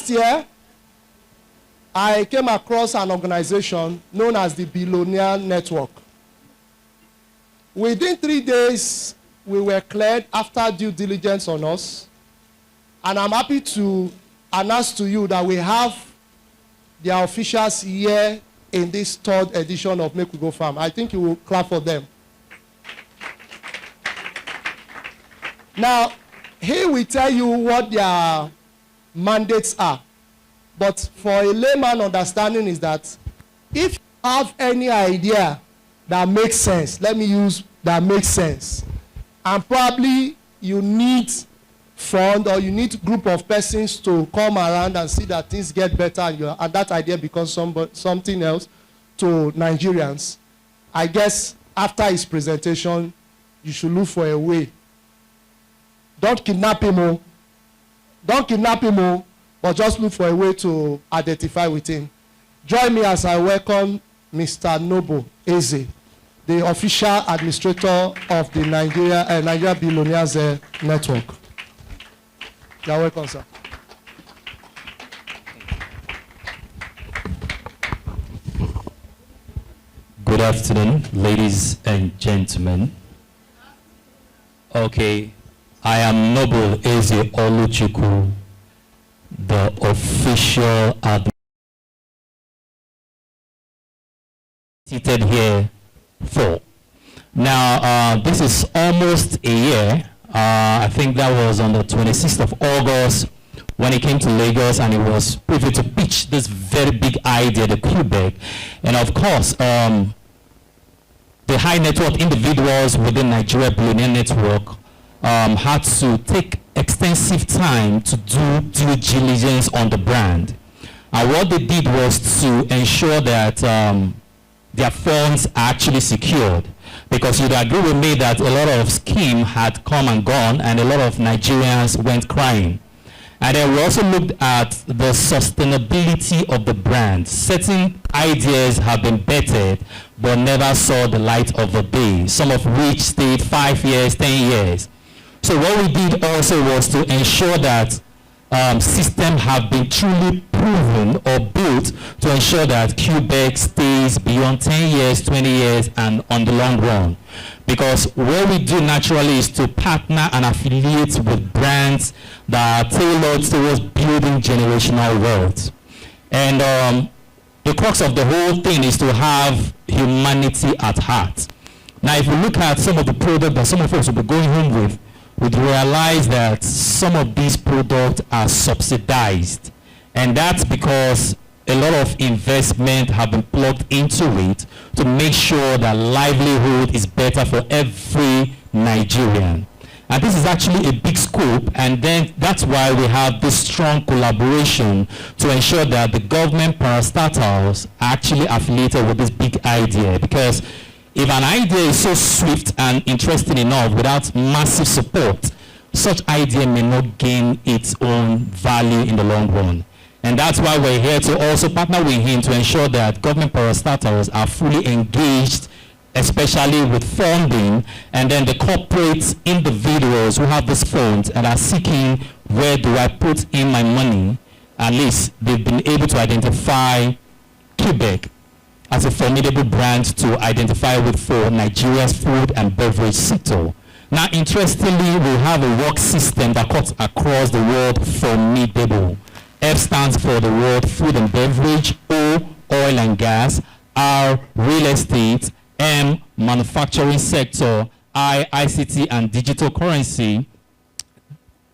last year, I came across an organization known as the Billionaires Network. Within 3 days, we were cleared after due diligence on us. And I'm happy to announce to you that we have their officials here in this 3rd edition of Make We Go Farm. I think you will clap for them. Now, he will tell you what their mandates are. But for a layman understanding is that if you have any idea that makes sense, let me use that makes sense, and probably you need fund or you need group of persons to come around and see that things get better and that idea becomes something else to Nigerians, I guess after his presentation, you should look for a way. Don't kidnap him, don't kidnap him, but just look for a way to identify with him. Join me as I welcome Mr. Noble Eze, the official administrator of the Nigeria Billionaires Network. You're welcome, sir. Good afternoon, ladies and gentlemen. Okay, I am Noble Eze Oluchukwu, the official seated here for. Now, this is almost a year. I think that was on the 26th of August when he came to Lagos and he was privy to pitch this very big idea, the Quebec. And of course, the high net worth individuals within Nigeria Billionaires Network had to take extensive time to do due diligence on the brand. And what they did was to ensure that their funds are actually secured. Because you'd agree with me that a lot of scheme had come and gone and a lot of Nigerians went crying. And then we also looked at the sustainability of the brand. Certain ideas have been bettered but never saw the light of the day, some of which stayed 5 years, 10 years. So what we did also was to ensure that systems have been truly proven or built to ensure that Quebec stays beyond 10 years, 20 years, and on the long run. Because what we do naturally is to partner and affiliate with brands that are tailored towards building generational wealth. And the crux of the whole thing is to have humanity at heart. Now, if we look at some of the products that some of us will be going home with, we'd realize that some of these products are subsidized. And that's because a lot of investment have been plugged into it to make sure that livelihood is better for every Nigerian. And this is actually a big scope, and then that's why we have this strong collaboration to ensure that the government parastatals are actually affiliated with this big idea. Because if an idea is so swift and interesting enough without massive support, such idea may not gain its own value in the long run. And that's why we're here to also partner with him to ensure that government parastatals are fully engaged, especially with funding, and then the corporate individuals who have these funds and are seeking, where do I put in my money? At least they've been able to identify Quebec as a formidable brand to identify with for Nigeria's food and beverage sector. Now, interestingly, we have a work system that cuts across the word formidable. F stands for the word food and beverage, O, oil and gas, R, real estate, M, manufacturing sector, I, ICT and digital currency,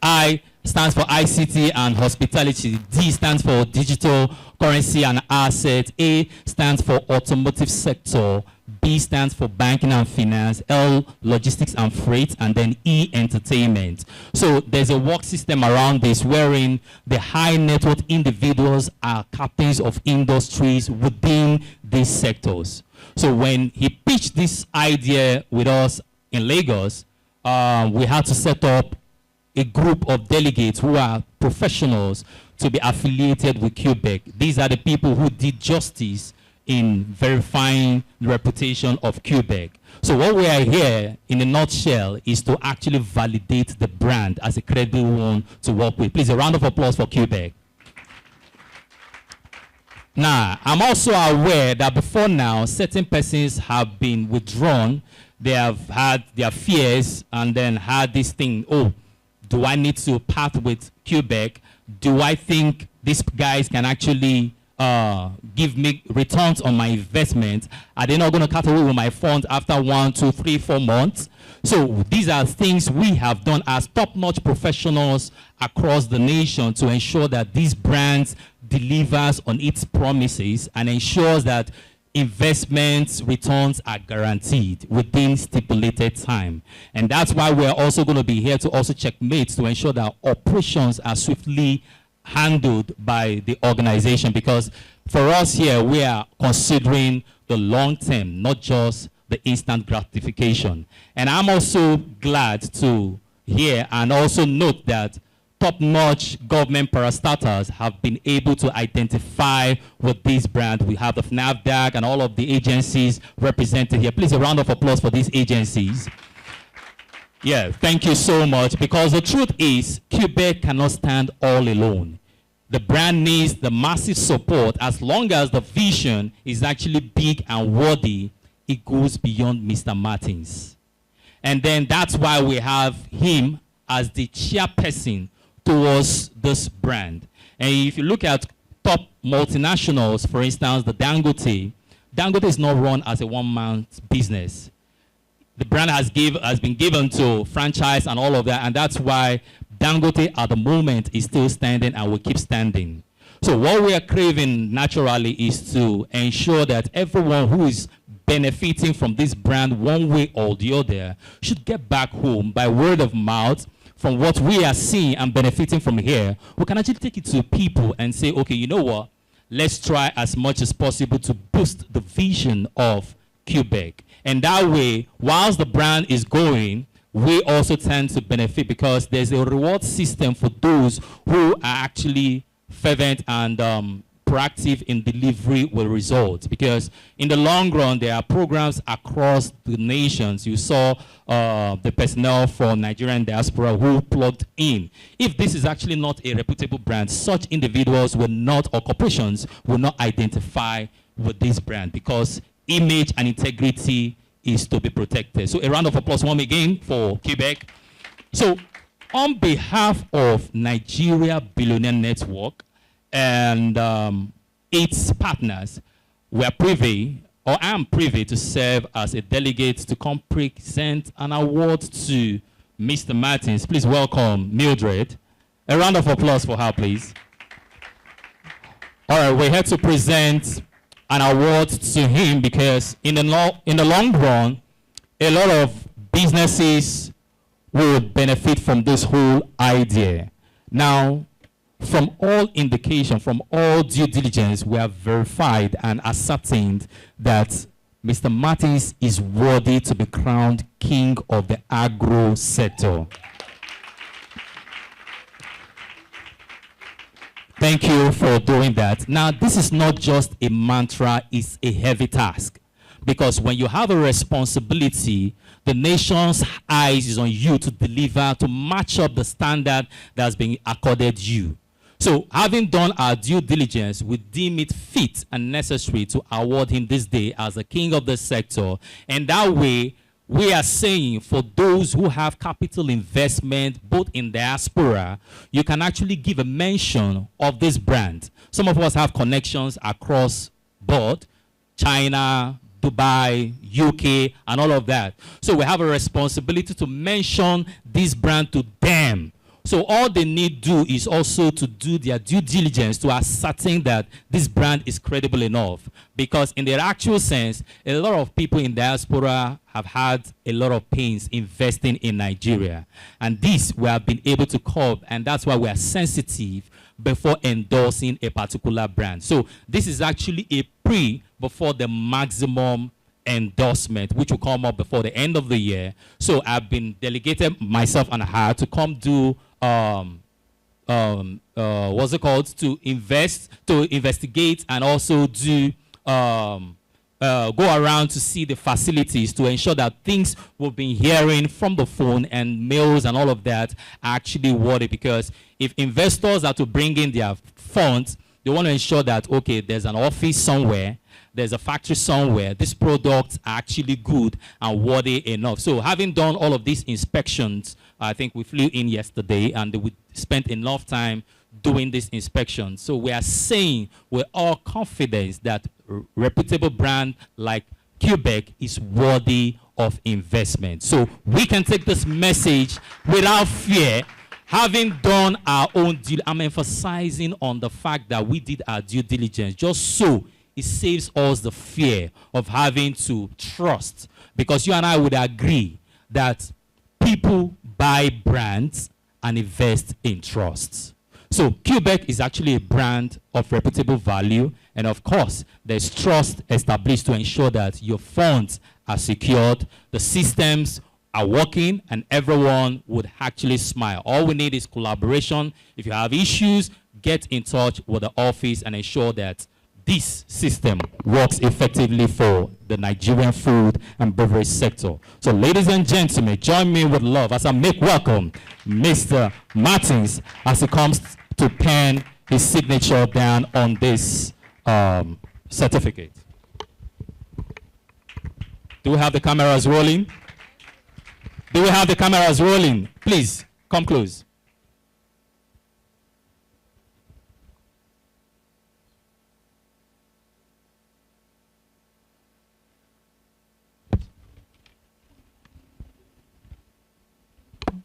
I stands for ICT and hospitality, D stands for digital currency and asset, A stands for automotive sector, B stands for banking and finance, L, logistics and freight, and then E, entertainment. So there's a work system around this wherein the high net worth individuals are captains of industries within these sectors. So when he pitched this idea with us in Lagos, we had to set up a group of delegates who are professionals to be affiliated with Quebec. These are the people who did justice in verifying the reputation of Quebec. So what we are here, in a nutshell, is to actually validate the brand as a credible one to work with. Please, a round of applause for Quebec. Now, I'm also aware that before now, certain persons have been withdrawn. They have had their fears and then had this thing, oh, do I need to part with Quebec? Do I think these guys can actually give me returns on my investment? Are they not going to cut away with my funds after 1, 2, 3, 4 months? So these are things we have done as top-notch professionals across the nation to ensure that these brands delivers on its promises and ensures that investment returns are guaranteed within stipulated time. And that's why we're also going to be here to also checkmate to ensure that operations are swiftly handled by the organization, because for us here, we are considering the long term, not just the instant gratification. And I'm also glad to hear and also note that top-notch government parastatals have been able to identify with this brand. We have the NAFDAC and all of the agencies represented here. Please, a round of applause for these agencies. Yeah, thank you so much, because the truth is, Quebec cannot stand all alone. The brand needs the massive support. As long as the vision is actually big and worthy, it goes beyond Mr. Martins. And then that's why we have him as the chairperson towards this brand. And if you look at top multinationals, for instance, the Dangote is not run as a one-man business. The brand has been given to franchise and all of that, and that's why Dangote at the moment is still standing and will keep standing. So what we are craving naturally is to ensure that everyone who is benefiting from this brand one way or the other should get back home by word of mouth. From what we are seeing and benefiting from here, we can actually take it to people and say, okay, you know what? Let's try as much as possible to boost the vision of Quebec. And that way, whilst the brand is going, we also tend to benefit, because there's a reward system for those who are actually fervent and proactive in delivery with results. Because in the long run, there are programs across the nations. You saw the personnel from Nigerian diaspora who plugged in. If this is actually not a reputable brand, such individuals will not, or corporations will not identify with this brand, because image and integrity is to be protected. So a round of applause once again for Quebec. So on behalf of Nigeria Billionaire Network and its partners, we are privy, or I am privy to serve as a delegate to come present an award to Mr. Martins. Please welcome Mildred. A round of applause for her, please. All right, we're here to present an award to him because in the long run, a lot of businesses will benefit from this whole idea. Now, from all indication, from all due diligence, we have verified and ascertained that Mr. Martins is worthy to be crowned king of the agro sector. Thank you for doing that. Now, this is not just a mantra, it's a heavy task. Because when you have a responsibility, the nation's eyes is on you to deliver, to match up the standard that has been accorded you. So, having done our due diligence, we deem it fit and necessary to award him this day as the king of the sector. And that way, we are saying for those who have capital investment, both in diaspora, you can actually give a mention of this brand. Some of us have connections across board, China, Dubai, UK, and all of that. So we have a responsibility to mention this brand to them. So all they need do is also to do their due diligence to ascertain that this brand is credible enough. Because in the actual sense, a lot of people in diaspora have had a lot of pains investing in Nigeria. And this we have been able to curb, and that's why we are sensitive before endorsing a particular brand. So this is actually a pre before the maximum endorsement, which will come up before the end of the year. So I've been delegated myself and her to come do what's it called, to investigate and also do go around to see the facilities to ensure that things we've been hearing from the phone and mails and all of that are actually worthy. Because if investors are to bring in their funds, They want to ensure that, okay, there's an office somewhere, there's a factory somewhere, these products are actually good and worthy enough. So having done all of these inspections, I think we flew in yesterday and we spent enough time doing this inspection. So we are saying with all confidence that reputable brand like Quebec is worthy of investment. So we can take this message without fear, having done our own deal. I'm emphasizing on the fact that we did our due diligence, just so it saves us the fear of having to trust. Because you and I would agree that people buy brands and invest in trust. So Quebec is actually a brand of reputable value, and of course, there's trust established to ensure that your funds are secured, the systems are working, and everyone would actually smile. All we need is collaboration. If you have issues, get in touch with the office and ensure that this system works effectively for the Nigerian food and beverage sector. So ladies and gentlemen, join me with love as I make welcome Mr. Martins as he comes to pen his signature down on this certificate. Do we have the cameras rolling? Do we have the cameras rolling? Please, come close.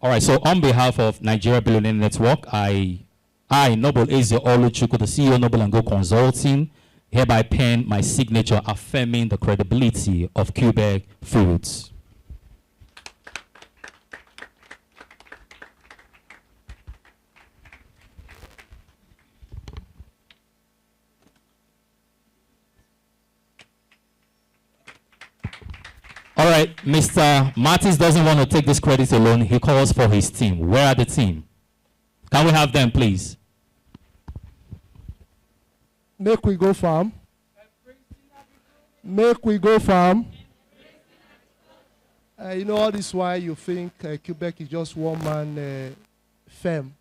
All right, so on behalf of Nigeria Billionaire Network, I, Noble Eze Oluchukwu, the CEO of Noble & Go Consulting, hereby pen my signature affirming the credibility of Quebec Foods. All right, Mr. Martins doesn't want to take this credit alone. He calls for his team. Where are the team? Can we have them, please? Make we go farm. Make we go farm. You know, all this why you think Quebec is just one-man firm.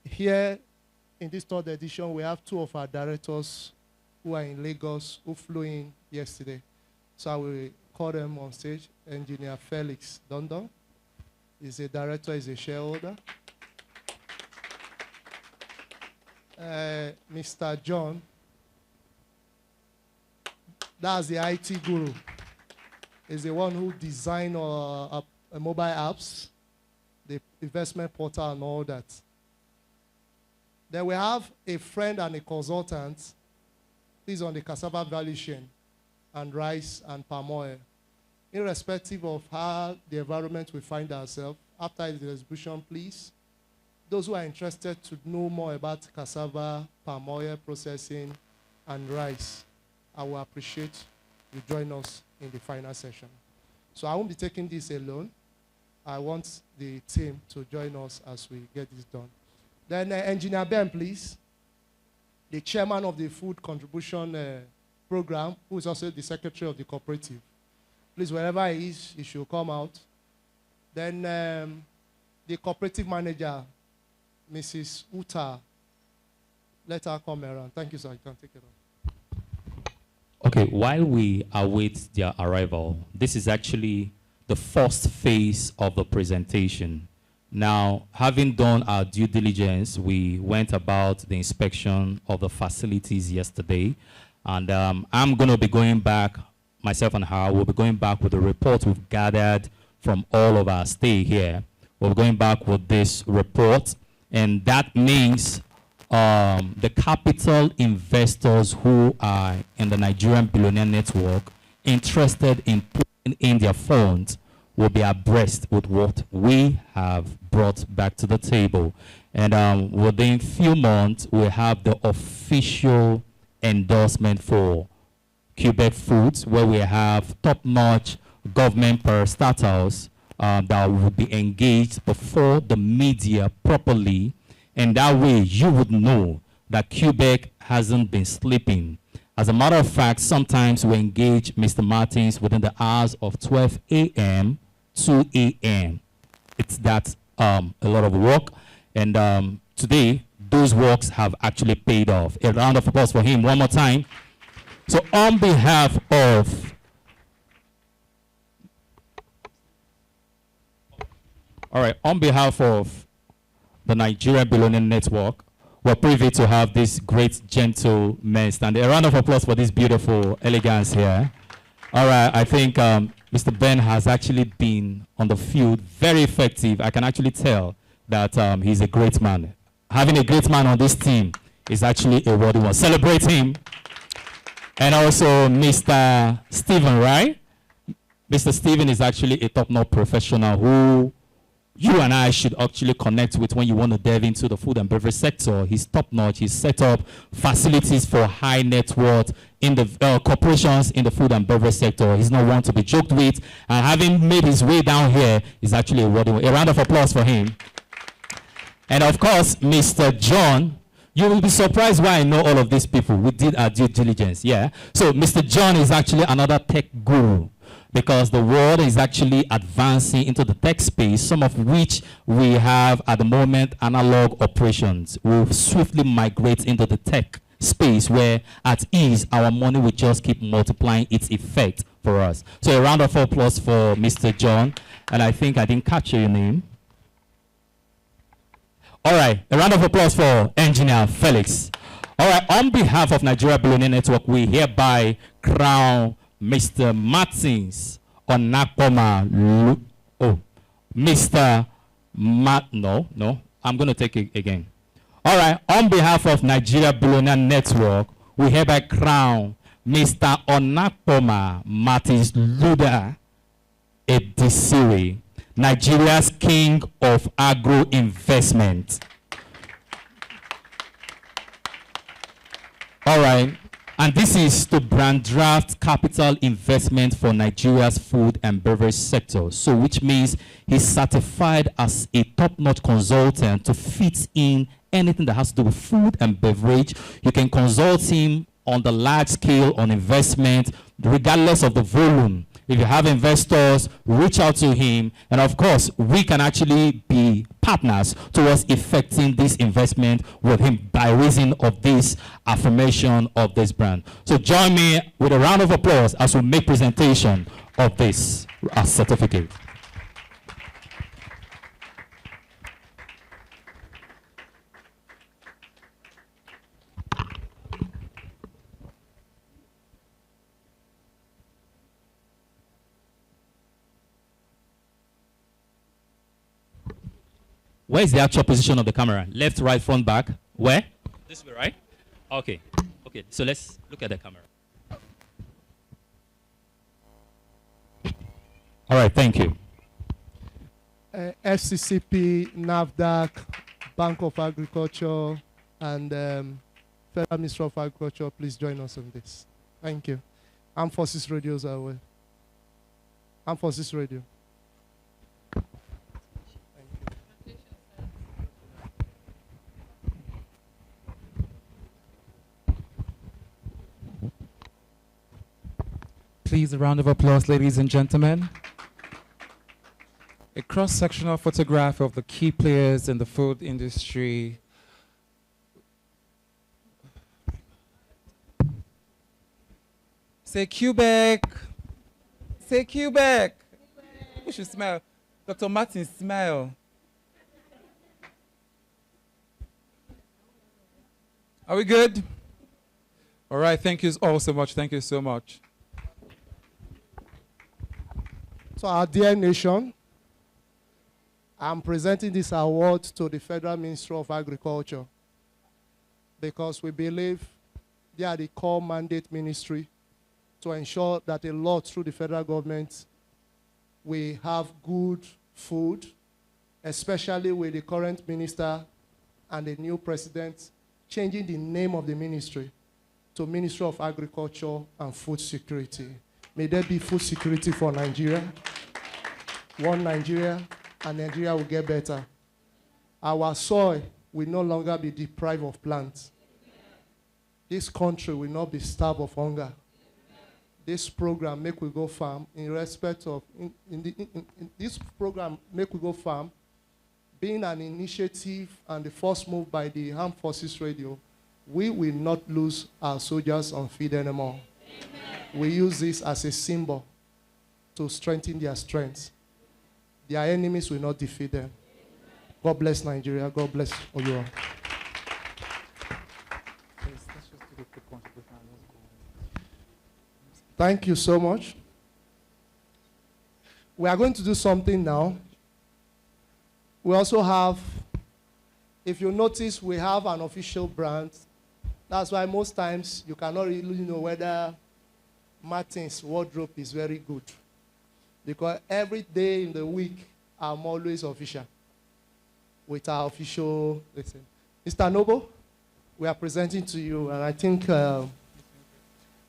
Here, in this third edition, we have two of our directors who are in Lagos, who flew in yesterday. So I will call them on stage. Engineer Felix Dondon is a director, is a shareholder. Mr. John, that's the IT guru, is the one who designed mobile apps, the investment portal and all that. Then we have a friend and a consultant who is on the cassava value chain and rice and palm oil. Irrespective of how the environment we find ourselves, after the distribution, please, those who are interested to know more about cassava, palm oil processing, and rice, I will appreciate you join us in the final session. So I won't be taking this alone. I want the team to join us as we get this done. Then Engineer Ben, please, the chairman of the Food Contribution Program, who is also the secretary of the cooperative. Please, wherever he is, he should come out. Then the cooperative manager, Mrs. Uta, let her come around. Thank you, sir. You can take it on. Okay, while we await their arrival, this is actually the first phase of the presentation. Now, having done our due diligence, we went about the inspection of the facilities yesterday. And I'm going to be going back, myself and her, will be going back with the report we've gathered from all of our stay here. We're going back with this report, and that means the capital investors who are in the Nigerian Billionaire Network interested in putting in their funds will be abreast with what we have brought back to the table. And within a few months, we'll have the official endorsement for Quebec Foods, where we have top-notch government parastatals that will be engaged before the media properly, and that way you would know that Quebec hasn't been sleeping. As a matter of fact, sometimes we engage Mr. Martins within the hours of 12 a.m., 2 a.m. It's that a lot of work, and today those works have actually paid off. A round of applause for him one more time. So on behalf of the Nigerian Billionaire Network, we're privy to have this great gentleman stand. A round of applause for this beautiful elegance here. All right, I think Mr. Ben has actually been on the field very effective. I can actually tell that he's a great man. Having a great man on this team is actually a worthy one. Celebrate him. And also Mr. Stephen, right? Mr. Stephen is actually a top-notch professional who you and I should actually connect with when you want to delve into the food and beverage sector. He's top-notch. He's set up facilities for high net worth in the corporations in the food and beverage sector. He's not one to be joked with. And having made his way down here is actually a worthy one. A round of applause for him. And of course, Mr. John. You will be surprised why I know all of these people. We did our due diligence, yeah. So Mr. John is actually another tech guru, because the world is actually advancing into the tech space, some of which we have at the moment analog operations will swiftly migrate into the tech space where at ease our money will just keep multiplying its effect for us. So a round of applause for Mr. John. And I think I didn't catch your name. All right, a round of applause for Engineer Felix. All right, on behalf of Nigeria Billionaire Network, we hereby crown Mr. Martins Onakpoma. Mr. No, I'm going to take it again. All right, on behalf of Nigeria Billionaire Network, we hereby crown Mr. Onakpoma Martins Luda Edisiri, Nigeria's king of agro investment. All right, and this is to brand draft capital investment for Nigeria's food and beverage sector. So which means he's certified as a top-notch consultant to fit in anything that has to do with food and beverage. You can consult him on the large scale on investment, regardless of the volume. If you have investors, reach out to him. And of course, we can actually be partners towards effecting this investment with him by reason of this affirmation of this brand. So join me with a round of applause as we make presentation of this certificate. Where is the actual position of the camera? Left, right, front, back? Where? This way, right? Okay. Okay, so let's look at the camera. All right, thank you. FCCP, NAFDAC, Bank of Agriculture, and Federal Ministry of Agriculture, please join us on this. Thank you. Armed Forces Radios are well. Armed Forces Radio. Please, a round of applause, ladies and gentlemen. A cross-sectional photograph of the key players in the food industry. Say Quebec. Say Quebec. You should smile. Dr. Martin, smile. Are we good? All right, thank you all so much. Thank you so much. So our dear nation, I'm presenting this award to the Federal Ministry of Agriculture because we believe they are the core mandate ministry to ensure that a lot through the federal government we have good food, especially with the current minister and the new president changing the name of the ministry to Ministry of Agriculture and Food Security. May there be food security for Nigeria. One Nigeria, and Nigeria will get better. Our soil will no longer be deprived of plants. This country will not be starved of hunger. This program, Make We Go Farm, in respect of, this program, Make We Go Farm, being an initiative and the first move by the Armed Forces Radio, we will not lose our soldiers on field anymore. Amen. We use this as a symbol to strengthen their strength. Their enemies will not defeat them. Amen. God bless Nigeria. God bless you all. Thank you so much. We are going to do something now. We also have, if you notice, we have an official brand. That's why most times you cannot really know whether Martin's wardrobe is very good. Because every day in the week, I'm always official with our official, listen. Mr. Noble, we are presenting to you, and I think,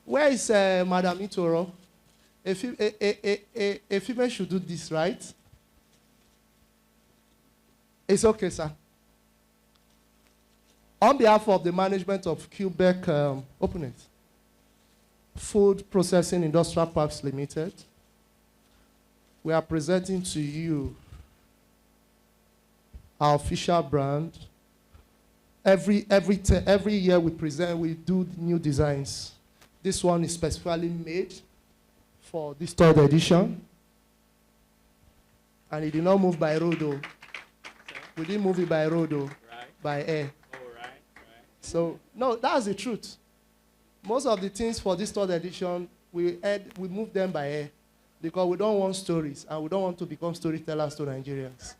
where is Madam Itoro? A female should do this, right? It's okay, sir. On behalf of the management of Quebec, open it. Food Processing Industrial Parks Limited, we are presenting to you our official brand. Every year we do new designs. This one is specifically made for this third edition. And it did not move by road, though. We didn't move it by road, though, by air. Oh, right. So, no, that's the truth. Most of the things for this third edition, we move them by air because we don't want stories and we don't want to become storytellers to Nigerians.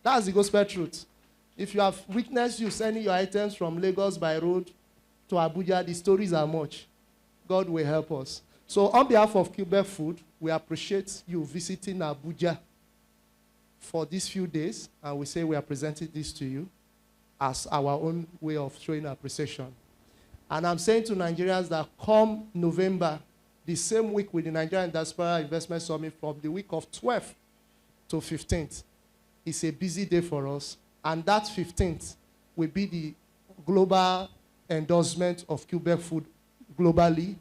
That's the gospel truth. If you have witnessed you sending your items from Lagos by road to Abuja, the stories are much. God will help us. So on behalf of Quebec Food, we appreciate you visiting Abuja for these few days, and we say we are presenting this to you as our own way of showing appreciation. And I'm saying to Nigerians that come November, the same week with the Nigerian Diaspora Investment Summit from the week of 12th to 15th, it's a busy day for us. And that 15th will be the global endorsement of Quebec Food globally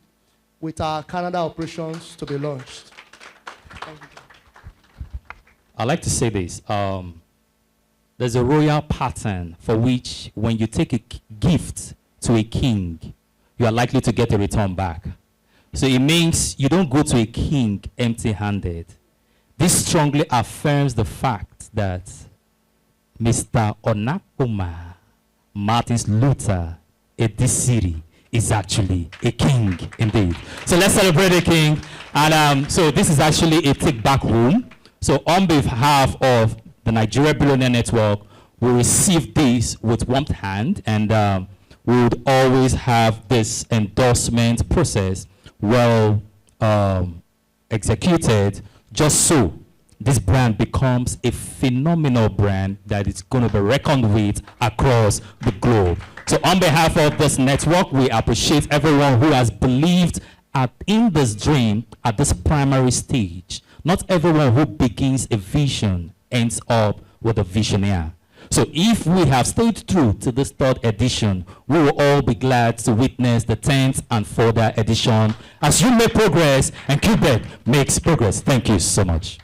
with our Canada operations to be launched. Thank you. I'd like to say this. There's a royal pattern for which when you take a gift to a king, you are likely to get a return back. So it means you don't go to a king empty-handed. This strongly affirms the fact that Mr. Onakuma Martins Luther Edisiri is actually a king indeed. So let's celebrate the king. And so this is actually a take-back room. So on behalf of the Nigeria Billionaire Network, we receive this with warm hand, and we would always have this endorsement process well executed, just so this brand becomes a phenomenal brand that is going to be reckoned with across the globe. So on behalf of this network, we appreciate everyone who has believed in this dream at this primary stage. Not everyone who begins a vision ends up with a visionaire. So if we have stayed true to this third edition, we will all be glad to witness the 10th and further edition as you make progress and Quebec makes progress. Thank you so much.